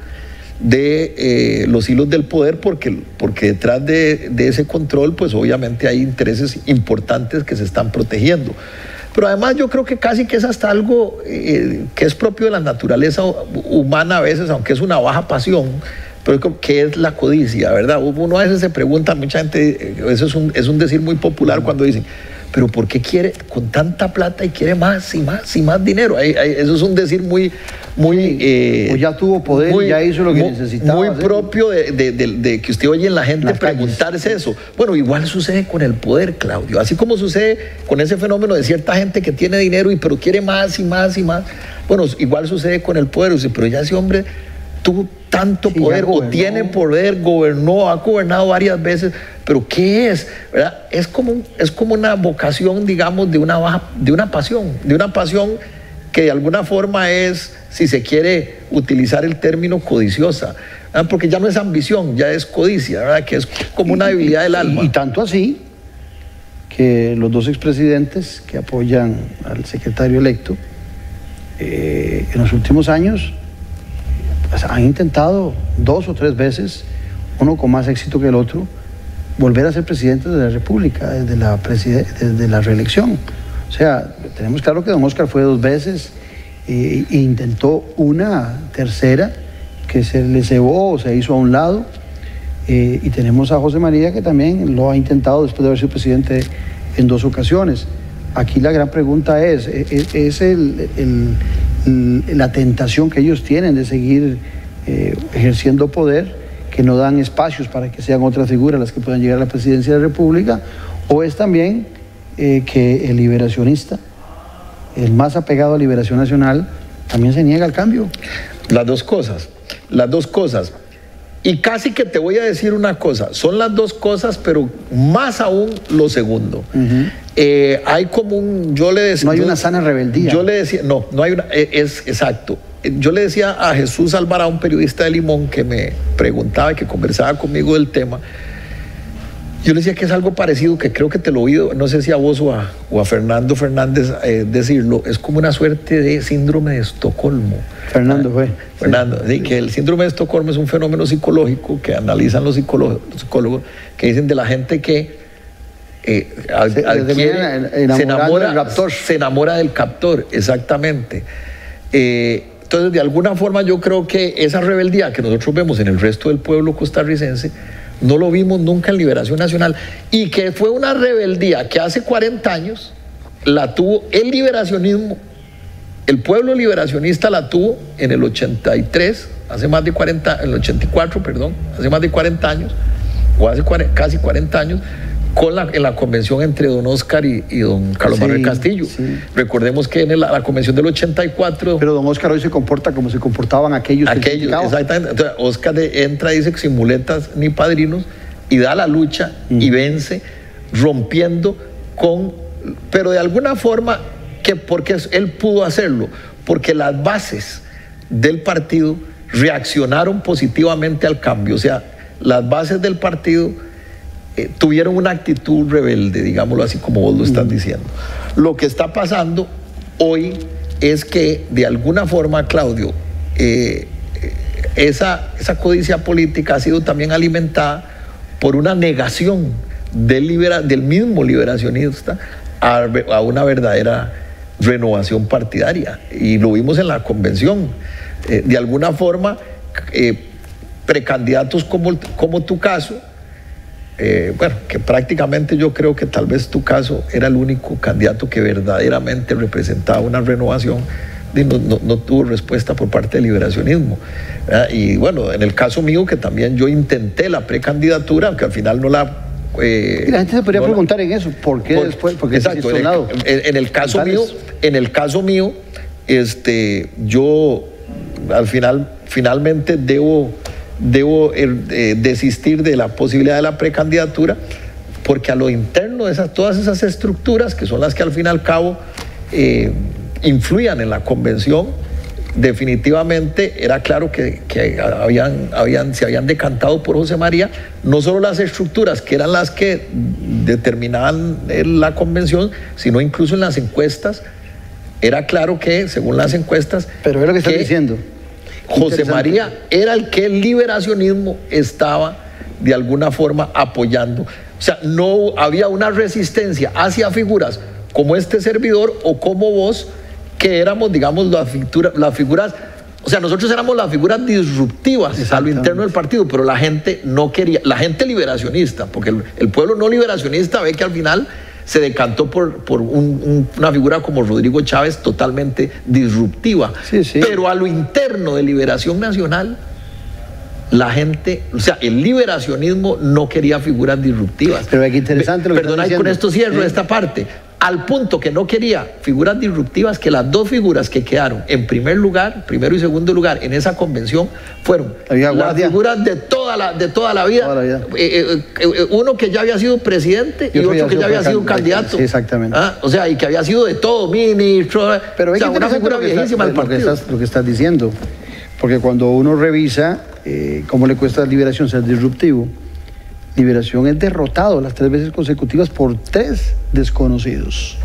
de los hilos del poder, porque detrás de ese control, pues obviamente hay intereses importantes que se están protegiendo. Pero además yo creo que casi que es hasta algo que es propio de la naturaleza humana a veces, aunque es una baja pasión, pero que es la codicia, ¿verdad? Uno a veces se pregunta, mucha gente, eso es un decir muy popular cuando dicen, pero ¿por qué quiere con tanta plata y quiere más y más y más dinero? Eso es un decir muy o ya tuvo poder, ya hizo lo que necesitaba. Muy propio de que usted oye en la gente preguntarse eso. Bueno, igual sucede con el poder, Claudio. Así como sucede con ese fenómeno de cierta gente que tiene dinero pero quiere más y más y más. Bueno, igual sucede con el poder. Pero ya ese hombre tuvo tanto poder, o tiene poder, ha gobernado varias veces, pero ¿qué es? ¿Verdad? Es como una vocación, digamos, de una pasión que de alguna forma es, si se quiere utilizar el término, codiciosa, ¿verdad? Porque ya no es ambición, ya es codicia, ¿verdad? Que es como una debilidad del alma. Y tanto así que los dos expresidentes que apoyan al secretario electo en los últimos años pues han intentado 2 o 3 veces, uno con más éxito que el otro, volver a ser presidente de la República desde la reelección. O sea, tenemos claro que don Oscar fue 2 veces e intentó una tercera que se le cebó o se hizo a un lado, y tenemos a José María, que también lo ha intentado después de haber sido presidente en 2 ocasiones. Aquí la gran pregunta es la tentación que ellos tienen de seguir ejerciendo poder, que no dan espacios para que sean otras figuras las que puedan llegar a la presidencia de la República, o es también que el liberacionista, el más apegado a Liberación Nacional, también se niega al cambio. Las dos cosas. Y casi que te voy a decir una cosa, son las 2 cosas, pero más aún lo segundo. Hay como yo le decía... No hay una sana rebeldía. Yo le decía, no hay una, es exacto. Yo le decía a Jesús Alvarado, un periodista de Limón, que me preguntaba, que conversaba conmigo del tema, yo le decía que es algo parecido, que creo que te lo he oído, no sé si a vos o a Fernando Fernández decirlo, es como una suerte de síndrome de Estocolmo. Fernando fue. Fernando, sí, que el síndrome de Estocolmo es un fenómeno psicológico que analizan los psicólogos, que dicen de la gente que se enamora del captor, exactamente. Entonces, de alguna forma, yo creo que esa rebeldía que nosotros vemos en el resto del pueblo costarricense, no lo vimos nunca en Liberación Nacional, y que fue una rebeldía que hace 40 años la tuvo el liberacionismo, el pueblo liberacionista la tuvo en el 83, hace más de 40, en el 84, perdón, hace más de 40 años, o hace casi 40 años, en la convención entre don Óscar y don Carlos Manuel Castillo. Sí. Recordemos que en la convención del 84... Pero don Óscar hoy se comporta como se comportaban aquellos exactamente. Entonces, Óscar entra, dice que sin muletas ni padrinos, y da la lucha y vence, rompiendo pero de alguna forma, porque él pudo hacerlo, porque las bases del partido reaccionaron positivamente al cambio. O sea, las bases del partido tuvieron una actitud rebelde, digámoslo así como vos lo estás diciendo. Lo que está pasando hoy es que de alguna forma, Claudio, esa codicia política ha sido también alimentada por una negación del mismo liberacionista a una verdadera renovación partidaria, y lo vimos en la convención. De alguna forma, precandidatos como tu caso, bueno, que prácticamente yo creo que tal vez tu caso era el único candidato que verdaderamente representaba una renovación, y no tuvo respuesta por parte del liberacionismo. Y bueno, en el caso mío, que también yo intenté la precandidatura, aunque al final no la... y la gente se podría preguntar en eso, ¿por qué después? Porque exacto, en el caso mío, yo al finalmente debo desistir de la posibilidad de la precandidatura, porque a lo interno de todas esas estructuras, que son las que al fin y al cabo influían en la convención, definitivamente era claro que se habían decantado por José María, no solo las estructuras que eran las que determinaban la convención, sino incluso en las encuestas. Era claro que, según las encuestas... Pero es lo que estás diciendo. José María era el que el liberacionismo estaba de alguna forma apoyando. O sea, no había una resistencia hacia figuras como este servidor o como vos, que éramos, digamos, las figuras, o sea, nosotros éramos las figuras disruptivas a lo interno del partido, pero la gente no quería, la gente liberacionista, porque el pueblo no liberacionista ve que al final se decantó por una figura como Rodrigo Chávez, totalmente disruptiva. Sí. Pero a lo interno de Liberación Nacional, la gente, o sea, el liberacionismo no quería figuras disruptivas. Pero es que interesante lo que Perdona, y con esto cierro esta parte. Al punto que no quería figuras disruptivas, que las dos figuras que quedaron en primero y segundo lugar en esa convención fueron las figuras de toda la vida. Uno que ya había sido presidente y otro que ya había sido candidato. Sí, exactamente. O sea, y que había sido de todo, ministro. Pero es una figura viejísima del partido. Lo que estás diciendo, porque cuando uno revisa cómo le cuesta a Liberación ser disruptivo, Liberación es derrotado las 3 veces consecutivas por 3 desconocidos.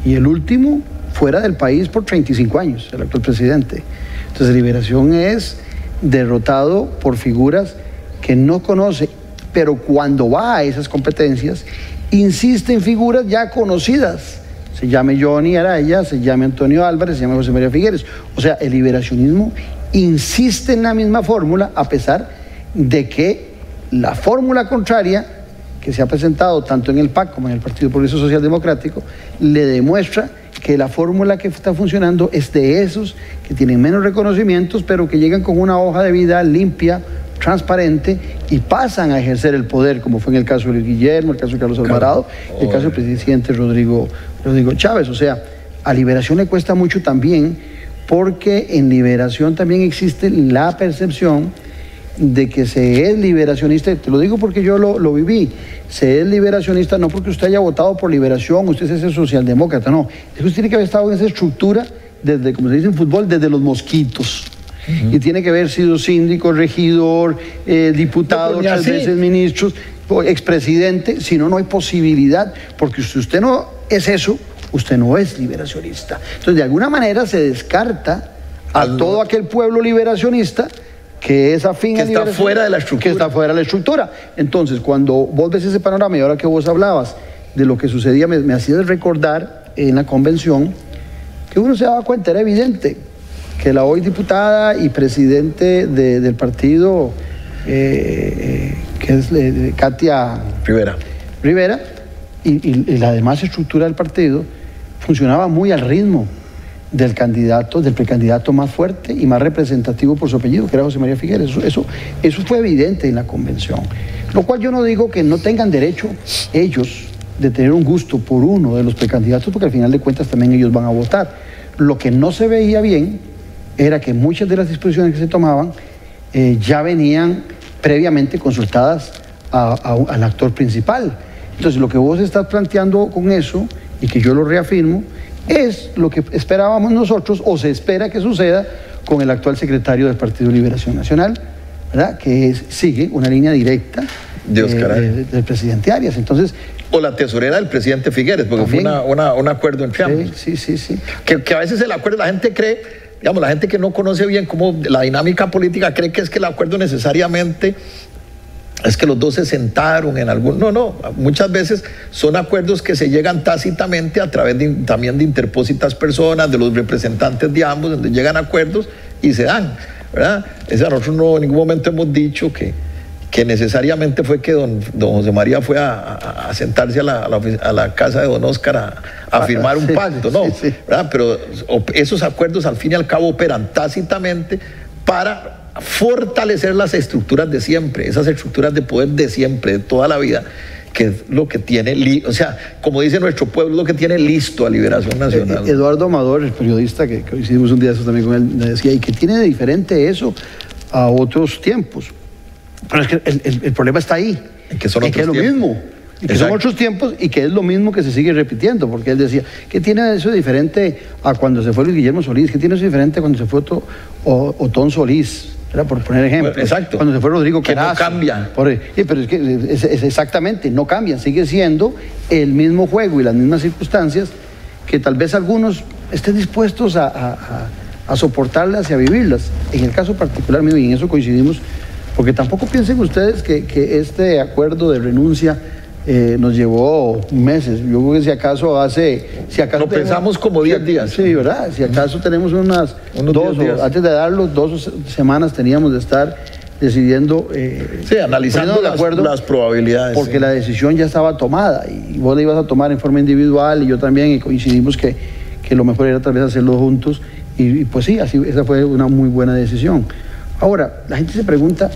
Y el último fuera del país por 35 años, el actual presidente. Entonces Liberación es derrotado por figuras que no conoce, pero cuando va a esas competencias, insiste en figuras ya conocidas. Se llame Johnny Araya, se llame Antonio Álvarez, se llame José María Figueres. O sea, el liberacionismo insiste en la misma fórmula, a pesar de que la fórmula contraria que se ha presentado tanto en el PAC como en el Partido Progreso Social Democrático le demuestra que la fórmula que está funcionando es de esos que tienen menos reconocimientos, pero que llegan con una hoja de vida limpia, transparente, y pasan a ejercer el poder, como fue en el caso de Luis Guillermo, el caso de Carlos Alvarado, el caso del presidente Rodrigo Chávez. O sea, a Liberación le cuesta mucho también, porque en Liberación también existe la percepción de que se es liberacionista. Te lo digo porque yo lo viví. Se es liberacionista no porque usted haya votado por Liberación, usted es ese socialdemócrata, no. Usted tiene que haber estado en esa estructura desde, como se dice en fútbol, desde los mosquitos. Y tiene que haber sido síndico, regidor, diputado, otras veces ministros, expresidente. Si no, no hay posibilidad, porque si usted no es eso, usted no es liberacionista. Entonces, de alguna manera se descarta a todo aquel pueblo liberacionista que es afín a Liberación, está fuera de la estructura. Que está fuera de la estructura. Entonces, cuando vos ves ese panorama, y ahora que vos hablabas de lo que sucedía, me hacías recordar en la convención que uno se daba cuenta, era evidente que la hoy diputada y presidente del partido, que es Katia Rivera, y la demás estructura del partido, funcionaba muy al ritmo del precandidato más fuerte y más representativo por su apellido, que era José María Figueres. Eso fue evidente en la convención. Lo cual yo no digo que no tengan derecho ellos de tener un gusto por uno de los precandidatos, porque al final de cuentas también ellos van a votar. Lo que no se veía bien era que muchas de las disposiciones que se tomaban ya venían previamente consultadas al actor principal. Entonces, lo que vos estás planteando con eso, y que yo lo reafirmo, es lo que esperábamos nosotros, o se espera que suceda con el actual secretario del Partido de Liberación Nacional, ¿verdad? Que sigue una línea directa del presidente Arias. Entonces, o la tesorera del presidente Figueres, porque también fue un acuerdo entre ambos. Sí. Que a veces el acuerdo, la gente cree, digamos, la gente que no conoce bien cómo la dinámica política cree que es que el acuerdo necesariamente es que los dos se sentaron en algún... No, muchas veces son acuerdos que se llegan tácitamente a través también de interpósitas personas, de los representantes de ambos, donde llegan acuerdos y se dan, ¿verdad? Nosotros no en ningún momento hemos dicho que necesariamente fue que don José María fue a sentarse a la casa de don Óscar a firmar un pacto, no, sí. ¿verdad? Pero esos acuerdos al fin y al cabo operan tácitamente para fortalecer las estructuras de siempre, esas estructuras de poder de siempre, de toda la vida, que es lo que tiene, o sea, como dice nuestro pueblo, lo que tiene listo a Liberación Nacional. Eduardo Amador, el periodista que hicimos un día eso también con él, me decía, ¿y qué tiene de diferente eso a otros tiempos? Pero es que el problema está ahí, que son es que es lo mismo, y que son otros tiempos y que es lo mismo que se sigue repitiendo, porque él decía, ¿qué tiene eso de diferente a cuando se fue Luis Guillermo Solís? ¿Qué tiene eso de diferente a cuando se fue Otón Solís? Era por poner ejemplo. Bueno, exacto. Cuando se fue Rodrigo Carazo. Que no cambia. Sí, pero es que es exactamente, no cambian, sigue siendo el mismo juego y las mismas circunstancias que tal vez algunos estén dispuestos a soportarlas y a vivirlas. En el caso particular mío, y en eso coincidimos, porque tampoco piensen ustedes que este acuerdo de renuncia nos llevó meses. Yo creo que si acaso lo pensamos como 10 días. Sí, ¿verdad? Si acaso tenemos unos 2 días. Antes de darlo, 2 semanas teníamos de estar decidiendo, analizando las probabilidades. Porque la decisión ya estaba tomada y vos la ibas a tomar en forma individual y yo también, y coincidimos que lo mejor era tal vez hacerlo juntos y pues sí, esa fue una muy buena decisión. Ahora, la gente se pregunta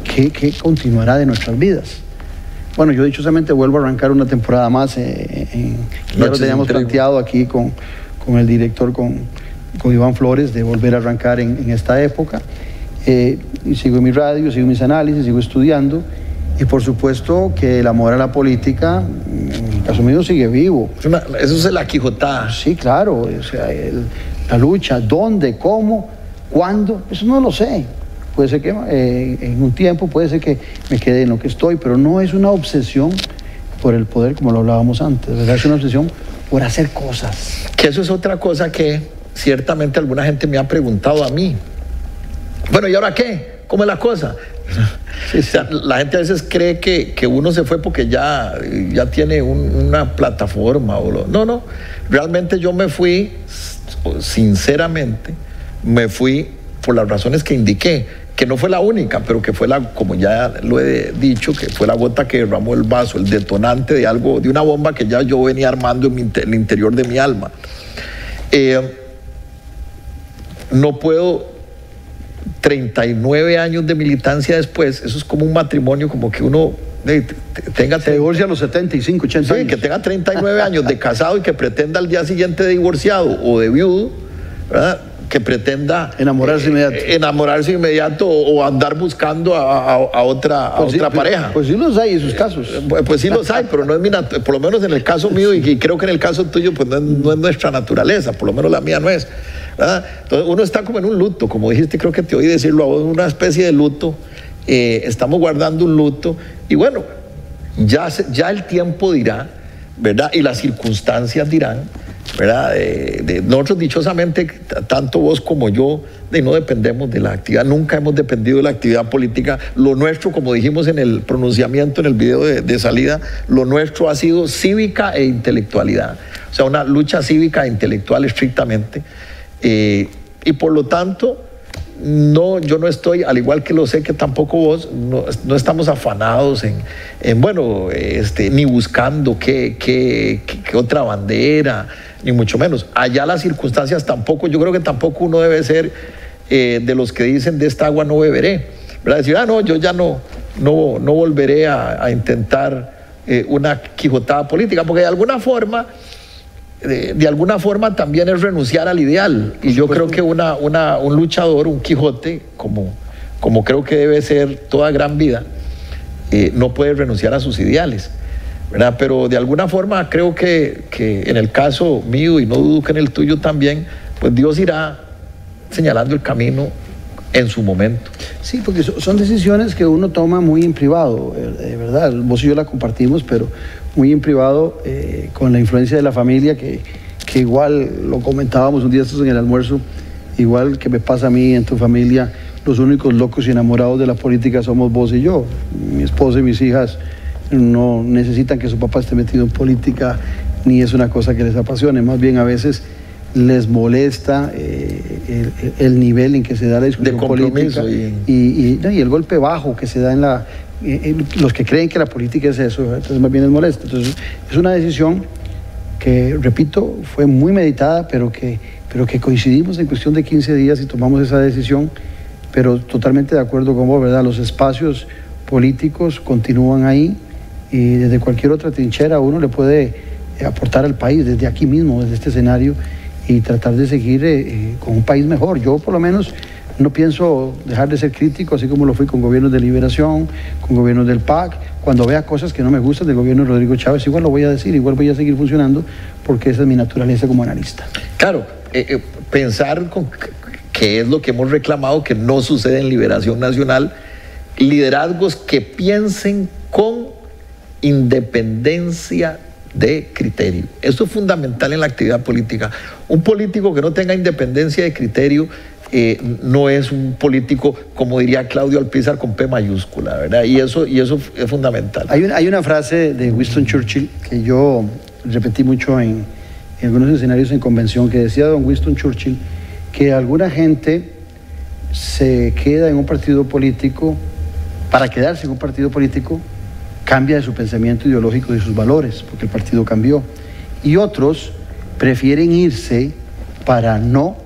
¿qué continuará de nuestras vidas? Bueno, yo dichosamente vuelvo a arrancar una temporada más, ya lo teníamos planteado aquí con el director, con Iván Flores, de volver a arrancar en esta época. Y sigo en mi radio, sigo mis análisis, sigo estudiando. Y por supuesto que el amor a la política, en el caso mío, sigue vivo. Eso es la quijotada. Sí, claro. O sea, la lucha, dónde, cómo, cuándo, eso no lo sé. Puede ser que en un tiempo, puede ser que me quede en lo que estoy, pero no es una obsesión por el poder como lo hablábamos antes, ¿verdad? Es una obsesión por hacer cosas. Que eso es otra cosa que ciertamente alguna gente me ha preguntado a mí. Bueno, ¿y ahora qué? ¿Cómo es la cosa? Sí. O sea, la gente a veces cree que uno se fue porque ya tiene una plataforma. No, realmente yo me fui, sinceramente, me fui por las razones que indiqué, que no fue la única, pero que fue como ya lo he dicho, que fue la gota que derramó el vaso, el detonante de algo, de una bomba que ya yo venía armando en el interior de mi alma. No puedo, 39 años de militancia después, eso es como un matrimonio, como que uno se divorcia a los 75, 80 años. Sí, que tenga 39 años de casado y que pretenda al día siguiente de divorciado o de viudo, ¿verdad? Que pretenda enamorarse inmediato o andar buscando a otra pareja. Pues sí los hay en sus casos. Pues sí los hay, pero no es por lo menos en el caso mío y creo que en el caso tuyo pues no es nuestra naturaleza, por lo menos la mía no es, ¿verdad? Entonces uno está como en un luto, como dijiste, creo que te oí decirlo a vos, una especie de luto, estamos guardando un luto y bueno, ya el tiempo dirá, ¿verdad? Y las circunstancias dirán, ¿verdad? Nosotros dichosamente, tanto vos como yo, no dependemos de la actividad, nunca hemos dependido de la actividad política. Lo nuestro, como dijimos en el pronunciamiento, en el video de salida, lo nuestro ha sido cívica e intelectualidad, o sea, una lucha cívica e intelectual estrictamente, y por lo tanto yo no estoy, al igual que lo sé que tampoco vos, no estamos afanados ni buscando qué otra bandera, ni mucho menos. Allá las circunstancias tampoco, yo creo que tampoco uno debe ser de los que dicen de esta agua no beberé, ¿verdad? Decir, no, yo ya no volveré a intentar una quijotada política, porque de alguna forma también es renunciar al ideal. Y yo creo que un luchador, un Quijote, como creo que debe ser toda gran vida, no puede renunciar a sus ideales, ¿verdad? Pero de alguna forma creo que en el caso mío, y no dudo que en el tuyo también, pues Dios irá señalando el camino en su momento. Sí, porque son decisiones que uno toma muy en privado, de verdad. Vos y yo la compartimos, pero muy en privado, con la influencia de la familia, que igual lo comentábamos un día estos en el almuerzo, igual que me pasa a mí en tu familia, los únicos locos y enamorados de la política somos vos y yo. Mi esposa y mis hijas no necesitan que su papá esté metido en política, ni es una cosa que les apasione, más bien a veces les molesta el nivel en que se da la discusión política y el golpe bajo que se da en los que creen que la política es eso, entonces más bien les molesta. Entonces es una decisión que, repito, fue muy meditada, pero que coincidimos en cuestión de 15 días y tomamos esa decisión, pero totalmente de acuerdo con vos, ¿verdad? Los espacios políticos continúan ahí y desde cualquier otra trinchera uno le puede aportar al país, desde aquí mismo, desde este escenario, y tratar de seguir con un país mejor. Yo por lo menos no pienso dejar de ser crítico, así como lo fui con gobiernos de Liberación, con gobiernos del PAC. Cuando vea cosas que no me gustan del gobierno de Rodrigo Chávez, igual lo voy a decir, igual voy a seguir funcionando, porque esa es mi naturaleza como analista. Claro, pensar que es lo que hemos reclamado, que no sucede en Liberación Nacional, liderazgos que piensen con independencia de criterio. Esto es fundamental en la actividad política. Un político que no tenga independencia de criterio no es un político, como diría Claudio Alpizar, con P mayúscula, ¿verdad? Y eso es fundamental. Hay una frase de Winston Churchill que yo repetí mucho en algunos escenarios en convención, que decía don Winston Churchill que alguna gente se queda en un partido político, para quedarse en un partido político cambia de su pensamiento ideológico y de sus valores, porque el partido cambió. Y otros prefieren irse para no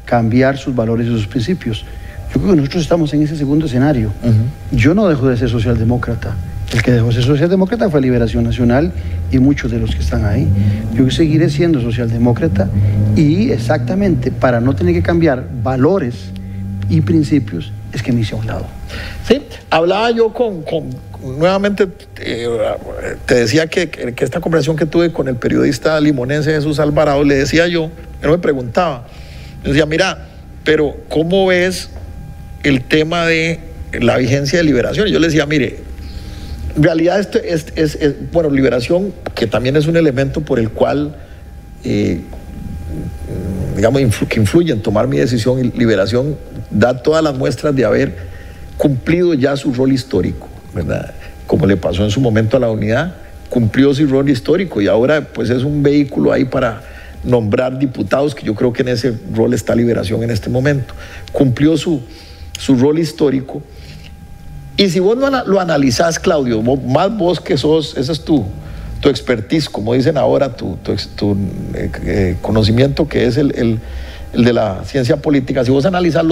cambiar sus valores y sus principios. Yo creo que nosotros estamos en ese segundo escenario. Yo no dejo de ser socialdemócrata. El que dejó de ser socialdemócrata fue Liberación Nacional y muchos de los que están ahí. Yo seguiré siendo socialdemócrata y exactamente para no tener que cambiar valores y principios es que me hice a un lado. Sí, hablaba yo nuevamente, te decía que esta conversación que tuve con el periodista limonense Jesús Alvarado, le decía yo, él me preguntaba, me decía, mira, pero ¿cómo ves el tema de la vigencia de Liberación? Y yo le decía, mire, en realidad esto bueno, Liberación, que también es un elemento por el cual, digamos, que influye en tomar mi decisión, y Liberación da todas las muestras de haber cumplido ya su rol histórico, ¿verdad? Como le pasó en su momento a la Unidad, cumplió su rol histórico y ahora pues es un vehículo ahí para nombrar diputados, que yo creo que en ese rol está Liberación en este momento. Cumplió su rol histórico. Y si vos no lo analizás, Claudio, más vos que sos, esa es tu expertise, como dicen ahora, tu conocimiento, que es el de la ciencia política. Si vos analizás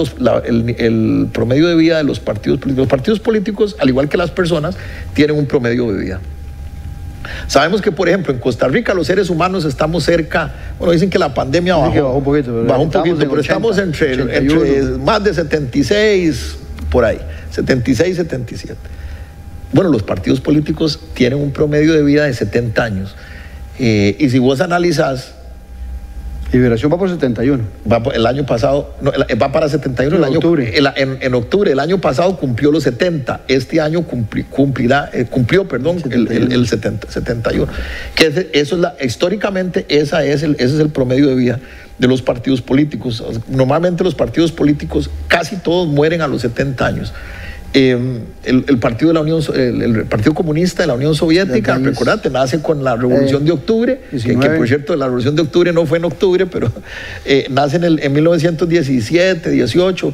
el promedio de vida de los partidos políticos, al igual que las personas, tienen un promedio de vida. Sabemos que, por ejemplo, en Costa Rica los seres humanos estamos cerca, bueno, dicen que la pandemia bajó un poquito, pero estamos entre más de 76, por ahí, 76, 77. Bueno, los partidos políticos tienen un promedio de vida de 70 años. Y si vos analizás, Liberación va por 71. El año pasado, no, va para 71 en octubre. El año pasado cumplió los 70. Este año cumplió el 71. Históricamente ese es el promedio de vida de los partidos políticos. Normalmente los partidos políticos casi todos mueren a los 70 años. El Partido Comunista de la Unión Soviética, recordate, nace con la Revolución de Octubre, que por cierto la Revolución de Octubre no fue en octubre, pero nace en 1917, 18,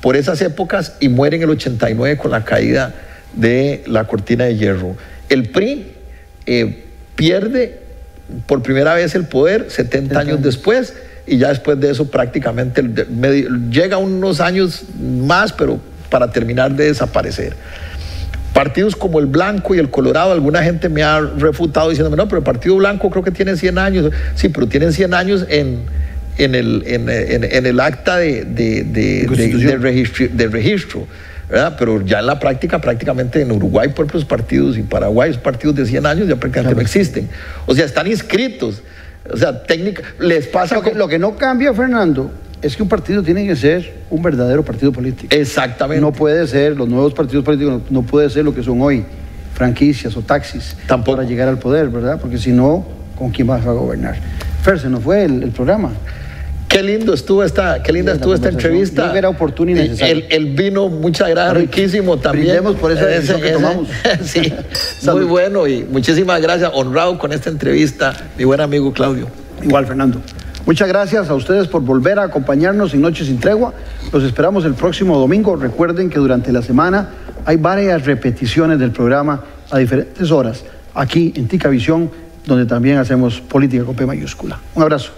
por esas épocas, y muere en el 89 con la caída de la cortina de hierro. El PRI pierde por primera vez el poder 70 años después, y ya después de eso prácticamente llega unos años más, pero para terminar de desaparecer. Partidos como el Blanco y el Colorado, alguna gente me ha refutado diciéndome, no, pero el Partido Blanco creo que tiene 100 años. Sí, pero tienen 100 años en el acta de registro, ¿verdad? Pero ya en la práctica, prácticamente en Uruguay, por ejemplo, los partidos, y Paraguay, los partidos de 100 años ya prácticamente no existen. O sea, están inscritos. O sea, técnica, les pasa... Lo que no cambia, Fernando, es que un partido tiene que ser un verdadero partido político. Exactamente. No puede ser, los nuevos partidos políticos no puede ser lo que son hoy, franquicias o taxis. Tampoco. Para llegar al poder, ¿verdad? Porque si no, ¿con quién vas a gobernar? Fer, se nos fue el programa. Qué linda estuvo esta entrevista. Creo que era oportuno y necesario. El vino, muchas gracias, riquísimo también. Brindemos por esa decisión que tomamos. Sí, muy bueno, y muchísimas gracias, honrado con esta entrevista, mi buen amigo Claudio. Igual, Fernando. Muchas gracias a ustedes por volver a acompañarnos en Noches sin Tregua. Los esperamos el próximo domingo. Recuerden que durante la semana hay varias repeticiones del programa a diferentes horas, aquí en Ticavisión, donde también hacemos política con P mayúscula. Un abrazo.